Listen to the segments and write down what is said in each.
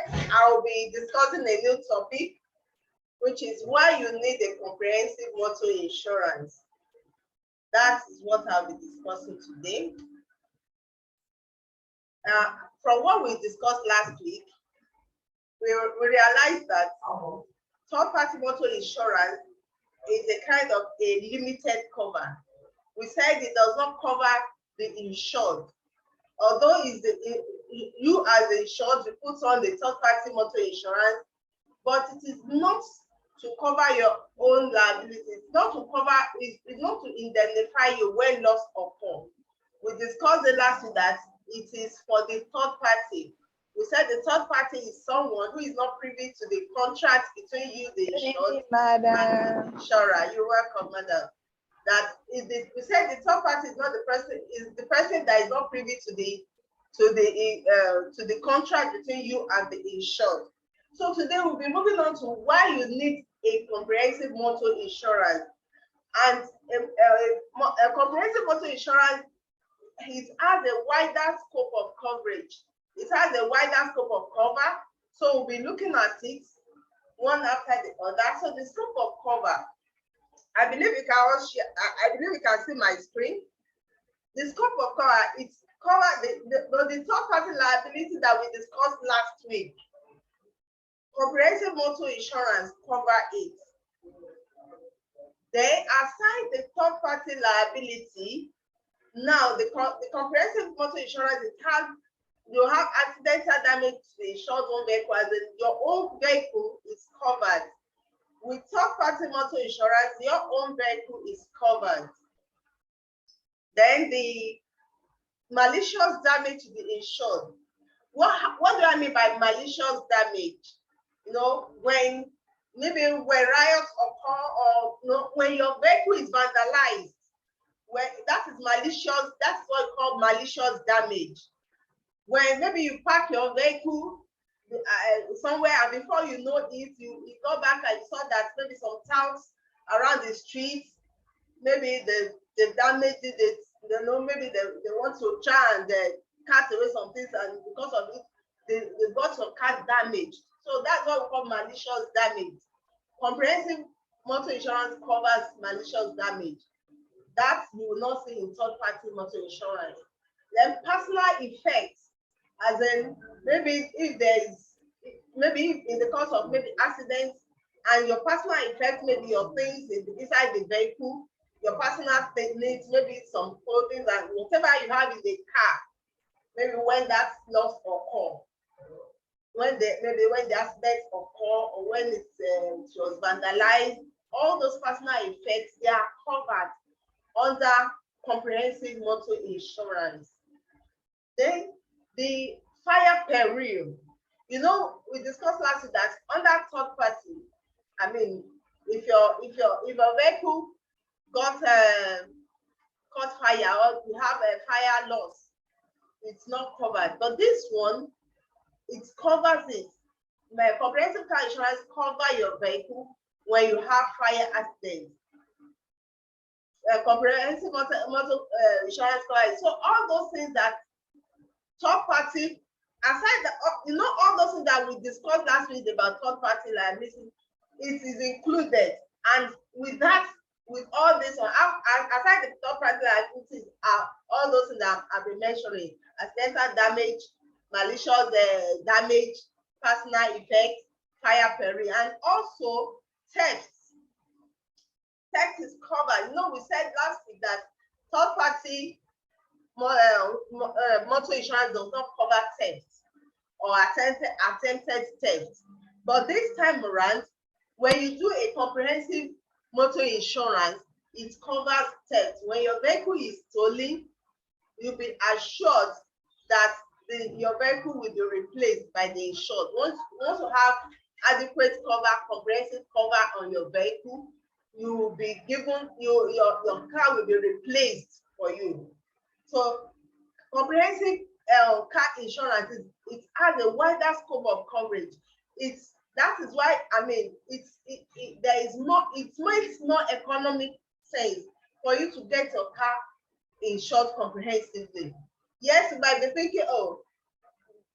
Today, I'll be discussing a new topic, which is why you need a comprehensive motor insurance. That is what I'll be discussing today. From what we discussed last week, we realized that third-party motor insurance is a kind of a limited cover. We said it does not cover the insured. Although you as the insured, you put on the third-party motor insurance, but it is not to cover your own liability. It's not to cover, it's not to indemnify you when loss occurs. We discussed the last week that it is for the third party. We said the third party is someone who is not privy to the contract between you, the insured, and the insurer. You're welcome, madam. That is we said the third party is not the person, is the person that is not privy to the contract between you and the insured. So today we'll be moving on to why you need a comprehensive motor insurance. And a comprehensive motor insurance, it has a wider scope of coverage. It has a wider scope of cover. So we'll be looking at it one after the other. So the scope of cover, I believe you can all share, I believe you can see my screen. The scope of cover, it's cover the third party liability that we discussed last week. Comprehensive motor insurance cover it. Then aside the third party liability, now the comprehensive motor insurance, you have accidental damage to the insured own vehicle, as in your own vehicle is covered. With third party motor insurance, your own vehicle is covered. Then the malicious damage to the insured. What do I mean by malicious damage? You know, when maybe when riots occur, or when your vehicle is vandalized, when that is malicious, that's what we call malicious damage. When maybe you park your vehicle somewhere, and before you know it, you go back and you saw that maybe some towns around the streets, maybe the damage it, maybe they want to try and cut away some things, and because of it, they got some car damage. So that's what we call malicious damage. Comprehensive motor insurance covers malicious damage. That you will not see in third-party motor insurance. Then personal effects, as in maybe if there is, maybe in the course of maybe accidents, and your personal effects, maybe your things inside the vehicle, your personal needs, maybe some clothing and whatever you have in the car, maybe when that loss occurs, when the accident occur, or when it was vandalized, all those personal effects, they are covered under comprehensive motor insurance. Then the fire peril. You know, we discussed last week that under third party, I mean, if your vehicle got caught fire, or you have a fire loss, it's not covered. But this one, it covers it. My comprehensive car insurance cover your vehicle when you have fire accidents. Comprehensive motor insurance cover. So all those things that third party, aside the, all those things that we discussed last week about third party liability, it is included. And with that, with all this, aside the third party liabilities, are all those things that I've been mentioning: accidental damage, malicious damage, personal effects, fire peril, and also theft. Theft is covered. You know, we said last week that third party motor insurance does not cover theft or attempted theft. But this time around, when you do a comprehensive motor insurance, it covers theft. When your vehicle is stolen, you'll be assured that your vehicle will be replaced by the insured. Once you have adequate cover, comprehensive cover on your vehicle, you will be given, your car will be replaced for you. So comprehensive car insurance, it has a wider scope of coverage. That is why, I mean, it makes more economic sense for you to get your car insured comprehensively. Yes, you might be thinking, oh,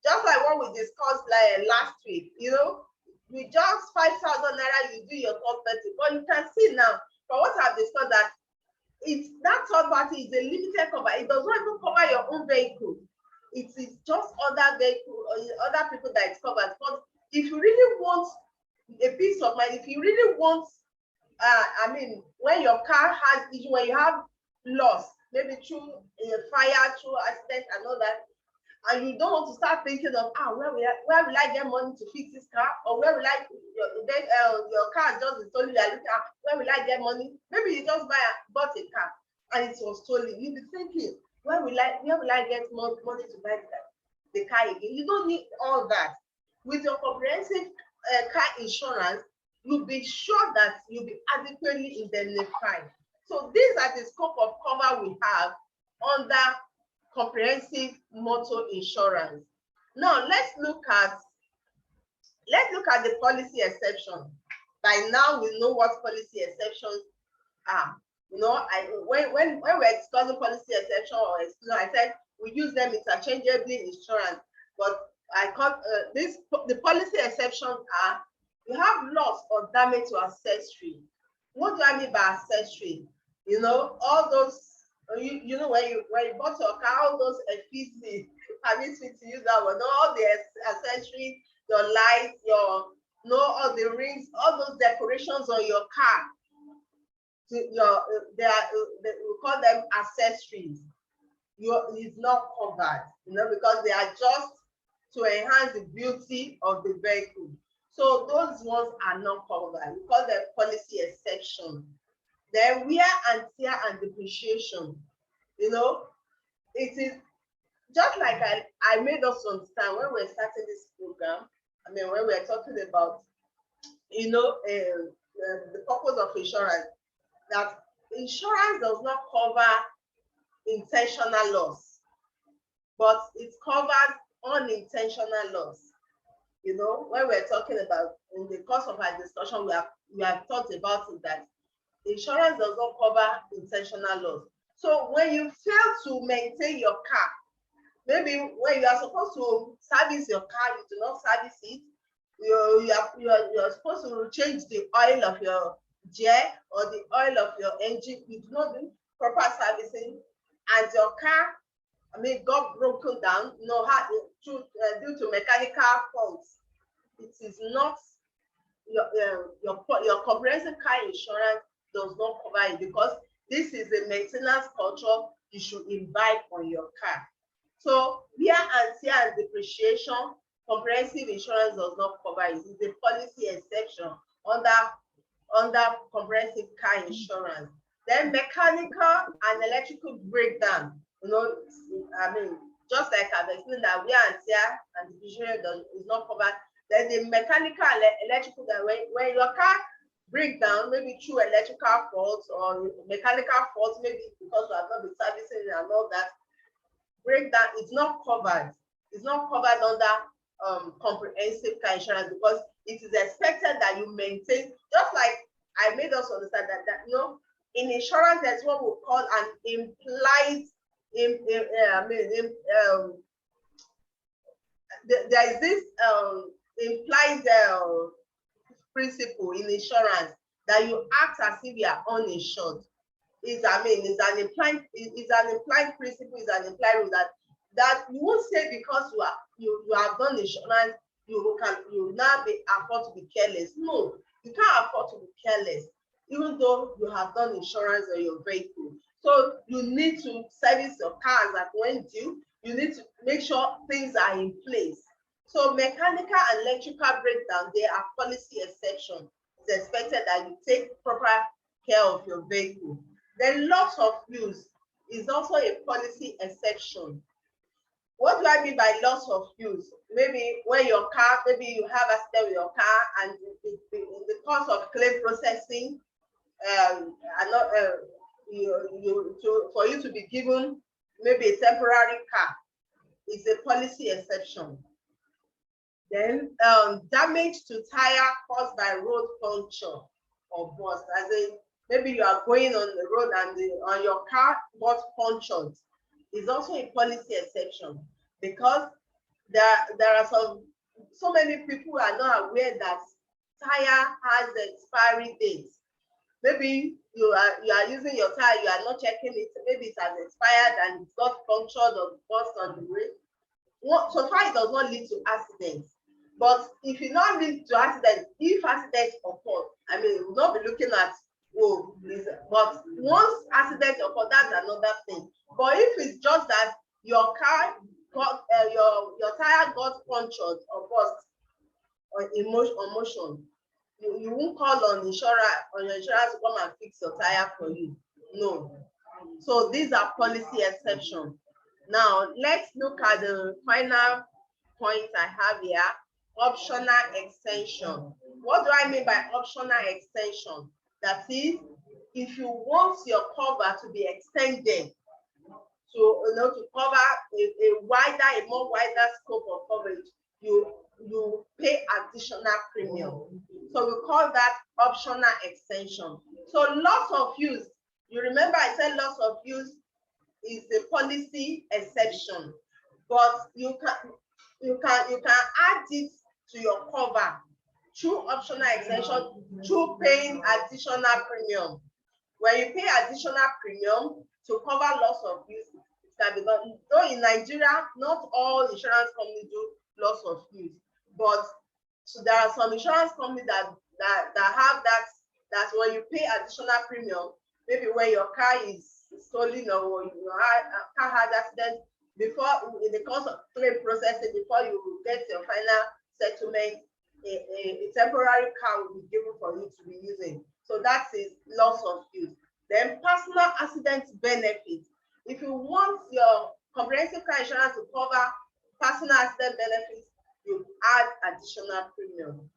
Just like what we discussed like last week, you know, with just 5,000 naira, you do your third party. But you can see now, from what I've discussed, that it's that third party is a limited cover. It does not even cover your own vehicle. It is just other vehicle or other people that it's covered. But if you really want a peace of mind, if you really want, I mean, when your car has issue, when you have loss, maybe through a fire, through accident and all that, and you don't want to start thinking of where will I get money to fix this car, or where will I your car just is stolen, where will I get money? Maybe you just bought a car and it was stolen. You'll be thinking, where will I get more money to buy the car again? You don't need all that. With your comprehensive car insurance, you'll be sure that you'll be adequately indemnified. So these are the scope of cover we have under comprehensive motor insurance. Now let's look at the policy exception. By now we know what policy exceptions are. You know, when we're discussing policy exception or exclusion, I said we use them interchangeably in insurance, but I call the policy exceptions are: you have loss or damage to accessory. What do I mean by accessory? You know, all those, you know, when you bought your car, all those FPC, permit me to use that one, all the accessories, your lights, all the rings, all those decorations on your car, we call them accessories. It's not covered, you know, because they are just to enhance the beauty of the vehicle. So those ones are not covered. We call them policy exception. Then wear and tear and depreciation. You know, it is just like I made us understand when we're starting this program. I mean, when we're talking about, you know, the purpose of insurance, that insurance does not cover intentional loss, but it covers unintentional loss. You know, when we're talking about, in the course of our discussion, we have talked about it, that insurance does not cover intentional loss. So when you fail to maintain your car, maybe when you are supposed to service your car, you do not service it. You're supposed to change the oil of your gear or the oil of your engine. You do not do proper servicing, and your car, I mean, got broken down, you know, due to mechanical faults. It is not your comprehensive car insurance does not cover it, because this is a maintenance culture you should imbibe on your car. So wear and tear and depreciation, comprehensive insurance does not cover it. It's a policy exception under comprehensive car insurance. Then mechanical and electrical breakdown. You know, I mean, just like I've explained that wear and tear and depreciation is not covered. Then the mechanical and electrical, that when your car break down, maybe through electrical faults or mechanical faults, maybe because you have not been servicing and all that, breakdown is not covered. It's not covered under comprehensive car insurance, because it is expected that you maintain, just like I made us understand that you know, in insurance there's what we call an implied there is this implied principle in insurance that you act as if you are uninsured. It's an implied principle, is an implied rule that you won't say because you have done insurance, you now be afford to be careless. No, you can't afford to be careless, even though you have done insurance on your vehicle. So you need to service your cars at when due. You need to make sure things are in place. So mechanical and electrical breakdown, they are policy exception. It's expected that you take proper care of your vehicle. Then loss of use is also a policy exception. What do I mean by loss of use? Maybe when your car, maybe you have accident with your car, and in the course of claim processing, for you to be given maybe a temporary car, is a policy exception. Then damage to tire caused by road puncture or burst, as in maybe you are going on the road and your car got punctured, is also a policy exception, because there are so many people who are not aware that tire has expiry dates. Maybe you are using your tire, you are not checking it, maybe it has expired and it got punctured or burst on the way. So far it does not lead to accidents. But if it not lead to accidents, if accidents occur, I mean, we'll not be looking at, oh, but once accidents occur, that's another thing. But if it's just that your car got your tire got punctured or burst or motion, you won't call on your insurance to come and fix your tire for you. No. So these are policy exceptions. Now let's look at the final point I have here, optional extension. What do I mean by optional extension? That is, if you want your cover to be extended to cover a more wider scope of coverage, you pay additional premium. So we call that optional extension. So loss of use, you remember I said loss of use is a policy exception, but you can add it to your cover through optional extension through paying additional premium. When you pay additional premium to cover loss of use, it can be done. Though in Nigeria, not all insurance companies do loss of use, but so there are some insurance companies that have that when you pay additional premium, maybe when your car is stolen or your car had accident, before in the course of claim processing, before you get your final settlement, a temporary car will be given for you to be using. So that is loss of use. Then personal accident benefits. If you want your comprehensive car insurance to cover personal accident benefits, you add additional premium.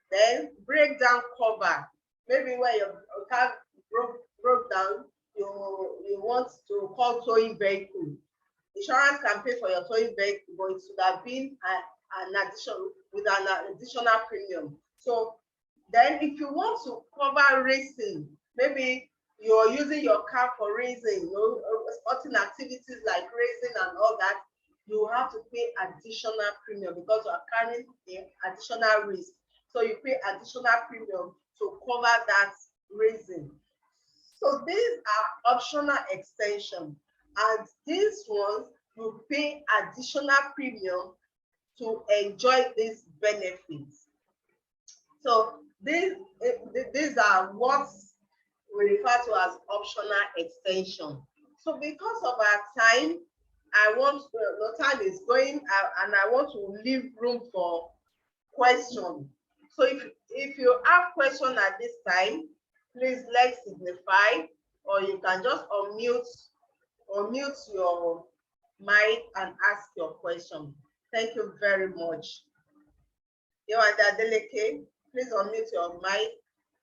Then breakdown cover. Maybe when your car broke down, you want to call towing vehicle. Insurance can pay for your towing vehicle, but it should have been an additional premium. So then if you want to cover racing, maybe you're using your car for racing, sporting activities like racing and all that, you have to pay additional premium because you are carrying the additional risk. So you pay additional premium to cover that racing. So these are optional extension, and these ones you pay additional premium to enjoy these benefits. So these are what we refer to as optional extension. So because of our time, the time is going, and I want to leave room for questions. So if you have questions at this time, please let's signify, or you can just unmute your mic and ask your question. Thank you very much. Yewanda Adeleke, please unmute your mic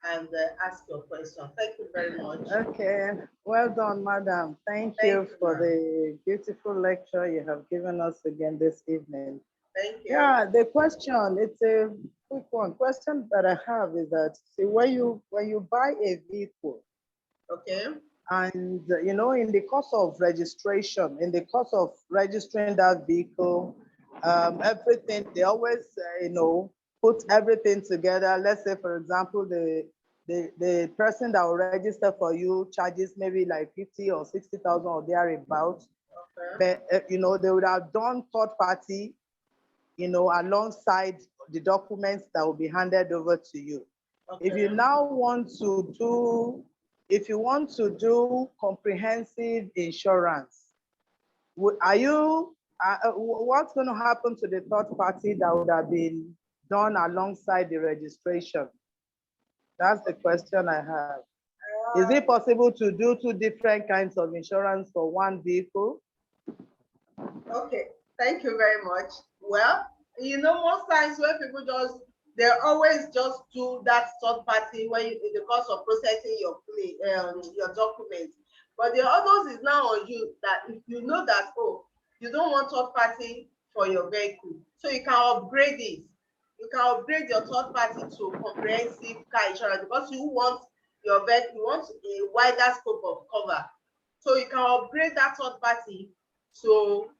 and ask your question. Thank you very much. Okay, well done, madam. Thank you for the beautiful lecture you have given us again this evening. Thank you. Yeah, the question, it's a quick one. Question that I have is that, see, when you buy a vehicle, okay, and in the course of registration, in the course of registering that vehicle, everything, they always put everything together. Let's say, for example, the person that will register for you charges maybe like 50 or 60,000 or thereabouts. okay. But they would have done third party, alongside the documents that will be handed over to you. Okay. If you now want to do comprehensive insurance, what's going to happen to the third party that would have been done alongside the registration? That's the question I have. Is it possible to do two different kinds of insurance for one vehicle? Okay, thank you very much. Well, most times when people they always just do that third party when in the course of processing your documents. But the others is now on you, that if you know that, oh, you don't want third party for your vehicle, so you can upgrade it. You can upgrade your third party to comprehensive car insurance because you want your vehicle, you want a wider scope of cover. So you can upgrade that third party to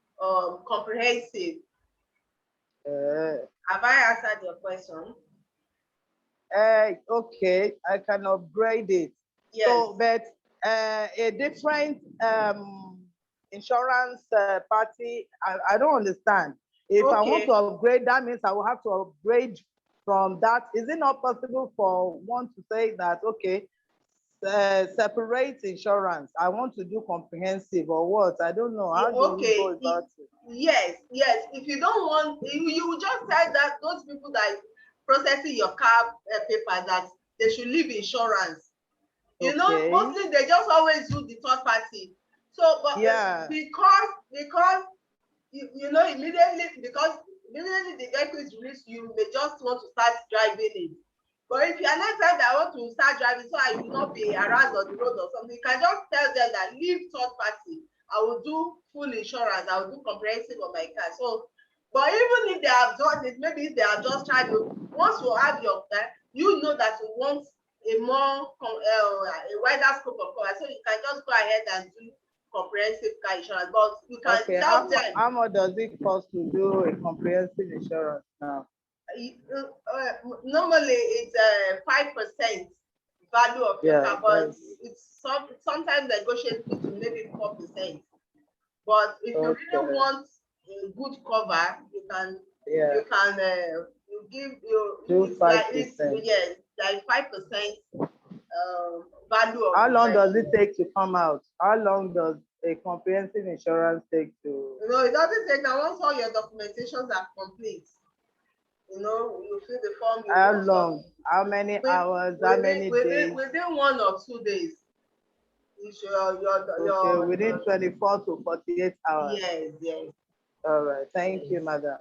comprehensive. Have I answered your question? Okay, I can upgrade it. Yes. So, but a different insurance party, I don't understand. If I want Okay. to upgrade, that means I will have to upgrade from that. Is it not possible for one to say that, okay, separate insurance? I want to do comprehensive or what? I don't know. How do we go about it? Yes. If you don't want, you just said that those people that processing your car papers, that they should leave insurance. You know, mostly they just always do the third party. So, but yeah, because you know, immediately the vehicle is released, you may just want to start driving it. But if you are not saying that I want to start driving so I will not be harassed on the road or something, you can just tell them that leave third party. I will do full insurance, I will do comprehensive on my car. So, but even if they have done it, maybe they are just trying to, once you have your car, you know that you want a more a wider scope of cover, so you can just go ahead and do comprehensive car insurance. But you can tell them how much does it cost to do a comprehensive insurance now? Normally it's 5% value of your car, but it's sometimes negotiable to maybe 4%. But if you really want a good cover, you can you give you 5%. Yes, like 5% value of. How long does it take to come out? How long does a comprehensive insurance take to? No, it doesn't take. Once all your documentations are complete, you know, you fill the form. How long? How many hours? How many days? Within 1 or 2 days. Your within 24 to 48 hours. Yes. All right. Thank you, madam.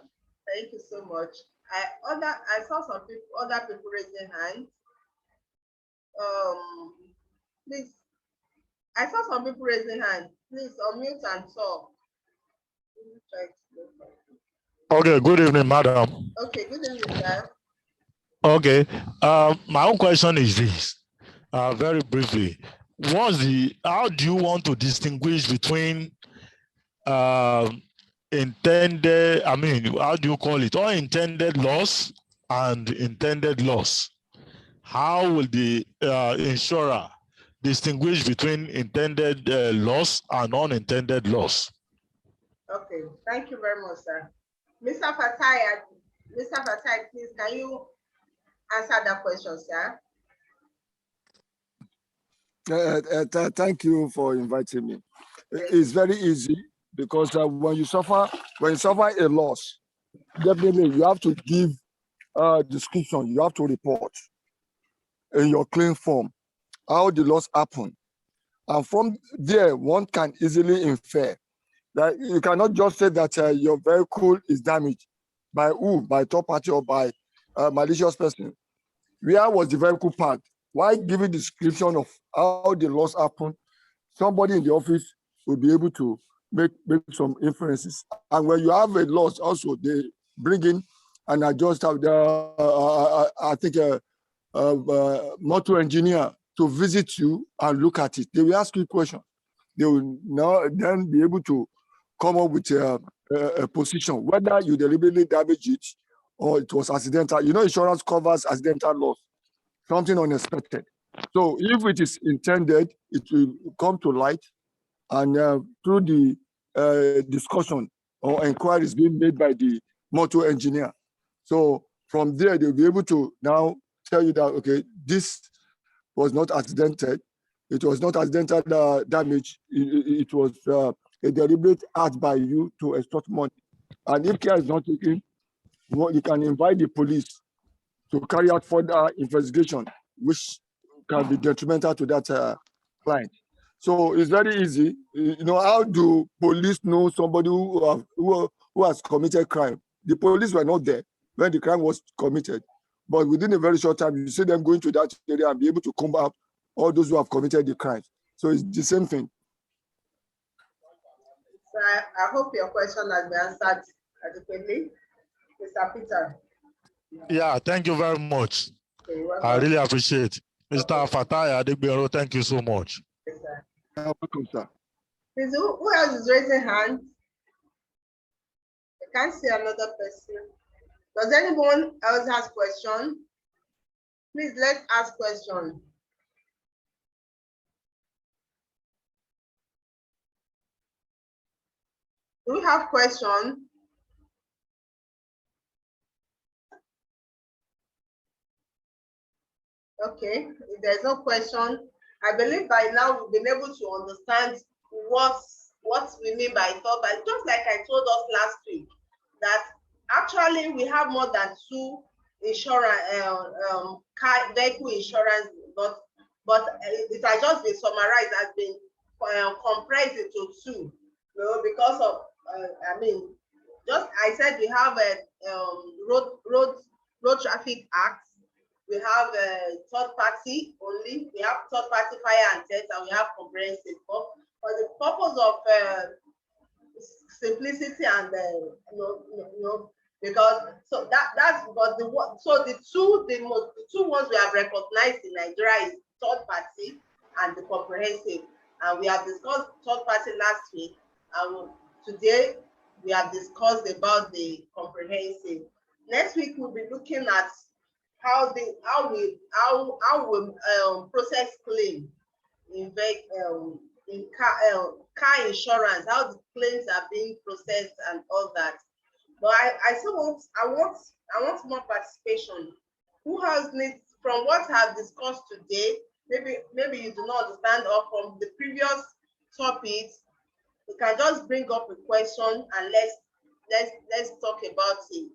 Thank you so much. I saw some people, other people raising hands. Please. I saw some people raising hands. Please unmute and talk. Okay, good evening, madam. Okay, good evening, sir. Okay, my own question is this, very briefly. How do you want to distinguish between intended, how do you call it, unintended loss and intended loss? How will the insurer distinguish between intended loss and unintended loss? Okay, thank you very much, sir. Mr. Fatai, please, can you answer that question, sir? Thank you for inviting me. It's very easy because when you suffer a loss, definitely you have to give description. You have to report in your claim form how the loss happened, and from there one can easily infer that you cannot just say that your vehicle is damaged by who, by third party or by a malicious person. Where was the vehicle parked? Why giving description of how the loss happened? Somebody in the office will be able to make some inferences. And when you have a loss, also they bring in and adjust the I think motor engineer to visit you and look at it. They will ask you questions. They will now then be able to come up with a position, whether you deliberately damage it or it was accidental. You know, insurance covers accidental loss, something unexpected. So if it is intended, it will come to light, and through the discussion or inquiries being made by the motor engineer. So from there, they'll be able to now tell you that, okay, this was not accidental. It was not accidental damage. It was a deliberate act by you to extort money. And if care is not taken, you can invite the police to carry out further investigation, which can be detrimental to that client. So it's very easy. You know, how do police know somebody who has committed crime? The police were not there when the crime was committed, but within a very short time, you see them going to that area and be able to combat out all those who have committed the crime. So it's the same thing. So I hope your question has been answered adequately. Mr. Peter. Yeah, thank you very much. Okay, I really appreciate it. Mr. Fatai Adegbero, thank you so much. Yes, sir. Welcome, sir. Please, who else is raising hand? I can't see another person. Does anyone else has question? Please let's ask question. Do we have question? Okay, if there's no question, I believe by now we've been able to understand what we mean by thought, but just like I told us last week, that actually we have more than two insurance, car vehicle insurance, but it has just been summarized, has been compressed into two, you know, because of I mean, just I said we have a road traffic act. We have a third party only, we have third party fire and theft, and we have comprehensive. For the purpose of simplicity and because so that's but the one so the two ones we have recognized in Nigeria is third party and the comprehensive, and we have discussed third party last week, and today we have discussed about the comprehensive. Next week we'll be looking at how we process claim in car insurance, how the claims are being processed and all that. But I still want more participation. Who has needs from what I've discussed today? Maybe you do not understand, or from the previous topics, you can just bring up a question and let's talk about it.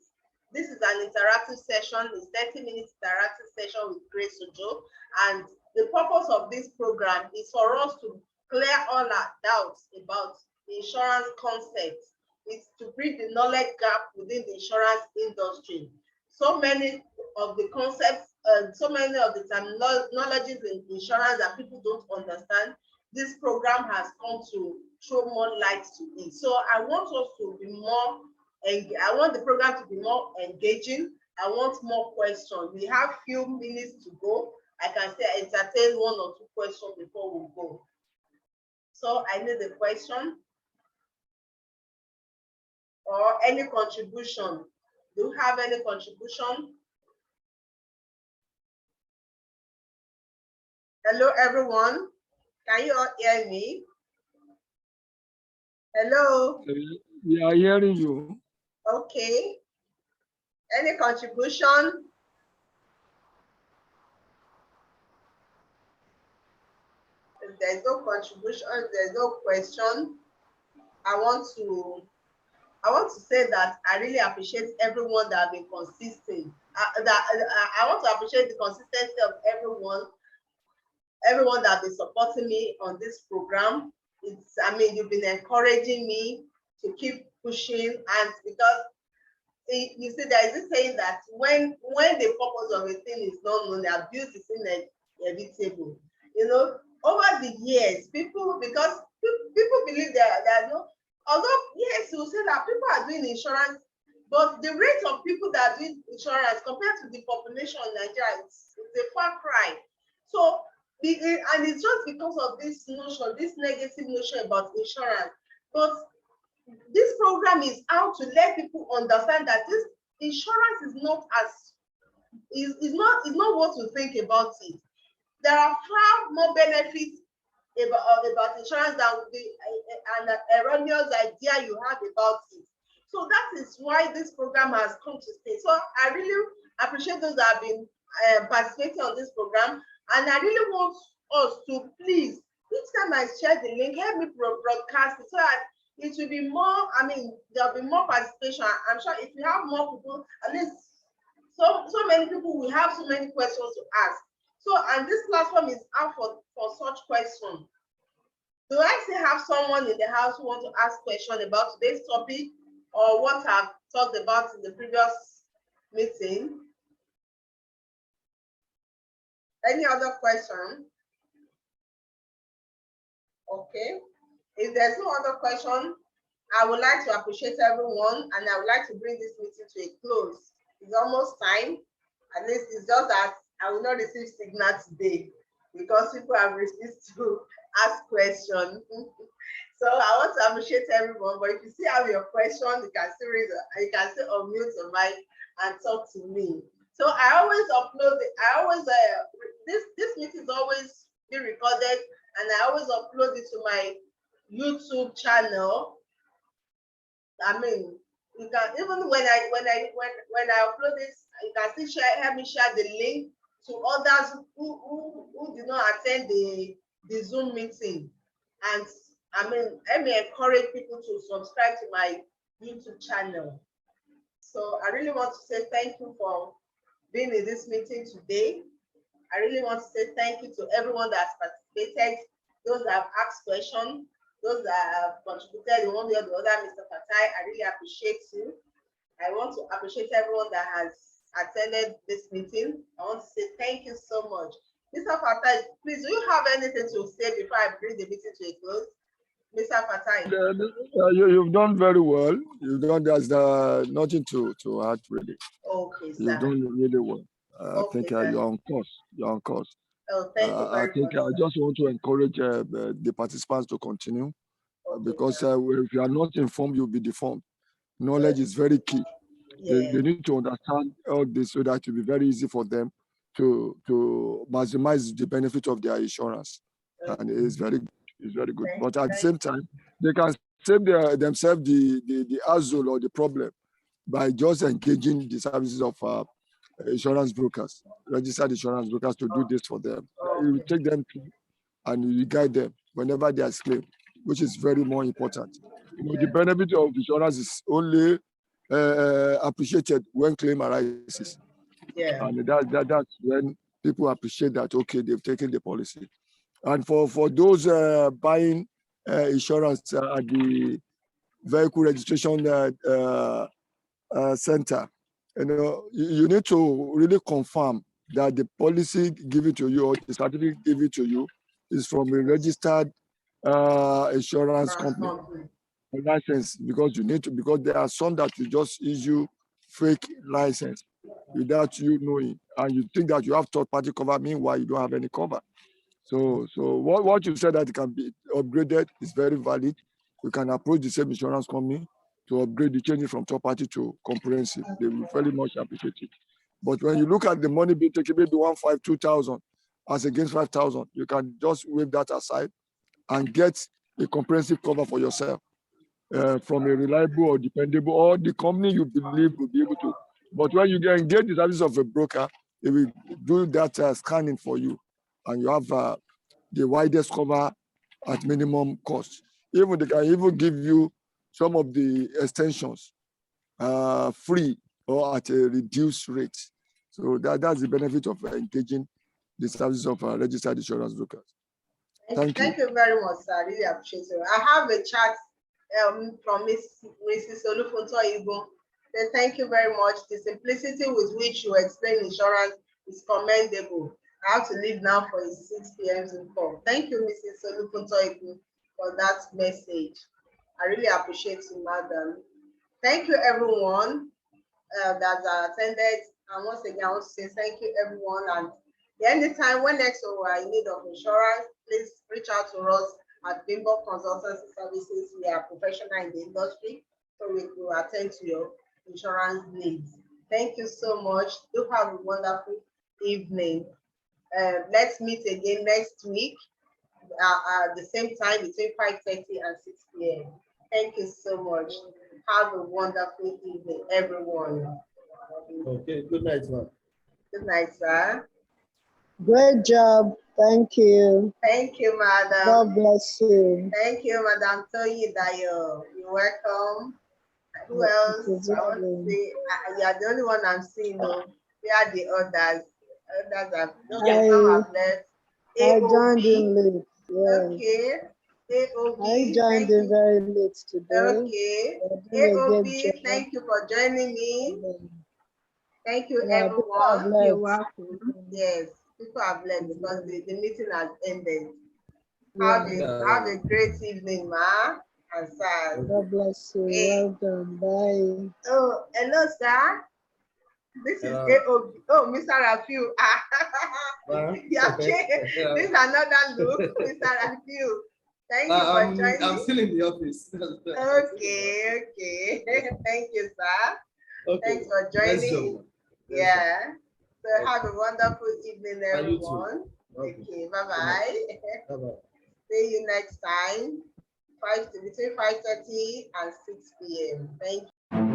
This is an interactive session, it's 30-minute interactive session with Grace Ojo, and the purpose of this program is for us to clear all our doubts about the insurance concept. It's to bridge the knowledge gap within the insurance industry. So many of the concepts, so many of the terminologies in insurance that people don't understand, this program has come to throw more light to it. So I want us to be more, I want the program to be more engaging. I want more questions. We have few minutes to go. I can say entertain one or two questions before we go. So I need a question or any contribution. Do you have any contribution? Hello, everyone. Can you all hear me? Hello. We are hearing you. Okay. Any contribution? If there's no contribution, if there's no question, I want to say that I really appreciate everyone that have been consistent. I want to appreciate the consistency of everyone that has been supporting me on this program. I mean, you've been encouraging me to keep pushing, and because you see, there is this saying that when the purpose of a thing is not known, the abuse is inevitable. You know, over the years, people believe there are no. Although yes, you say that people are doing insurance, but the rate of people that are doing insurance compared to the population in Nigeria, it's a far cry. So, and it's just because of this notion, this negative notion about insurance. But this program is out to let people understand that this insurance is not what you think about it. There are far more benefits about insurance than an erroneous idea you have about it. So that is why this program has come to stay. So I really appreciate those that have been participating on this program, and I really want us to please, each time I share the link, help me broadcast it so that it will be more, I mean, there'll be more participation. I'm sure if you have more people, at least so many people will have so many questions to ask. So, and this platform is out for such questions. Do I still have someone in the house who wants to ask questions about today's topic or what I've talked about in the previous meeting? Any other question? Okay. If there's no other question, I would like to appreciate everyone, and I would like to bring this meeting to a close. It's almost time. At least it's just that I will not receive signal today because people have refused to ask questions. So I want to appreciate everyone, but if you still have your question, you can still raise you can still unmute your mic and talk to me. So I always upload it. I always this meeting is always be recorded, and I always upload it to my YouTube channel. I mean, you can even when I upload this, you can still help me share the link to others who did not attend the Zoom meeting. And I mean, let me encourage people to subscribe to my YouTube channel. So I really want to say thank you for being in this meeting today. I really want to say thank you to everyone that has participated, those that have asked questions, those that have contributed in one way or the other. Mr. Fatai, I really appreciate you. I want to appreciate everyone that has attended this meeting. I want to say thank you so much. Mr. Fatai, please, do you have anything to say before I bring the meeting to a close? Mr. Fatai. You've done very well. You've done, there's nothing to add really. Okay, sir. You've done really well. I think sir. you're on course. You're on course. Oh, thank you very I think much. I just want to encourage the participants to continue because if you are not informed, you'll be deformed. Knowledge is very key. They need to understand all this so that it will be very easy for them to maximize the benefit of their insurance. And it's very good. But at the same time, they can save themselves the hassle or the problem by just engaging the services of insurance brokers, registered insurance brokers to do this for them. You take them through and you guide them whenever they are claimed, which is very more important. The benefit of insurance is only appreciated when claim arises. And that's when people appreciate that, okay, they've taken the policy. And for those buying insurance at the vehicle registration center, you need to really confirm that the policy given to you or the certificate given to you is from a registered insurance company license, because there are some that you just issue fake license without you knowing, and you think that you have third party cover, meanwhile you don't have any cover. So what you said that it can be upgraded is very valid. You can approach the same insurance company to upgrade the change from third party to comprehensive. They will very much appreciate it. But when you look at the money being taken, maybe 2,000 as against 5,000, you can just wave that aside and get a comprehensive cover for yourself from a reliable or dependable or the company you believe will be able to. But when you engage the service of a broker, they will do that scanning for you, and you have the widest cover at minimum cost. Even they can even give you some of the extensions free or at a reduced rate. So that's the benefit of engaging the services of registered insurance brokers. Thank you. Thank you very much, sir. I really appreciate it. I have a chat from Mrs. Olufunto Igbo. Thank you very much. The simplicity with which you explain insurance is commendable. I have to leave now for a 6 p.m. call. Thank you, Mrs. Olufunto Igbo, for that message. I really appreciate you, madam. Thank you, everyone that attended. And once again, I want to say thank you, everyone. And anytime when next you are in need of insurance, please reach out to us at Bimbo Consultancy Services. We are professional in the industry, so we will attend to your insurance needs. Thank you so much. Do have a wonderful evening. Let's meet again next week at the same time between 5:30 and 6 p.m. Thank you so much. Have a wonderful evening, everyone. Okay, good night, ma'am. Good night, sir. Great job. Thank you. Thank you, madam. God bless you. Thank you, Madam Toyi Dayo. You're welcome. Who else? I want to say, you are the only one I'm seeing. No, we are the others. Others have, some have left. I joined in late. Yeah. Okay. AOB. I joined in very late today. Okay. AOB, thank you for joining me. Thank you, everyone. You're welcome. Yes, people have left because the meeting has ended. Have a great evening, ma and sir. God bless you. Well done. Bye. Oh, hello, sir. This is AOB. Oh, Mr. Rafiu. Yeah, this is another look, Mr. Rafiu. Thank you for I'm joining. still in the office. Okay, okay. Thank you, sir. Okay. Thanks for Nice joining. job. Yeah. So Okay. have a wonderful evening, And you too. everyone. Okay. Okay, bye-bye. Bye-bye. See you next time. Between 5:30 and 6 p.m. Thank you.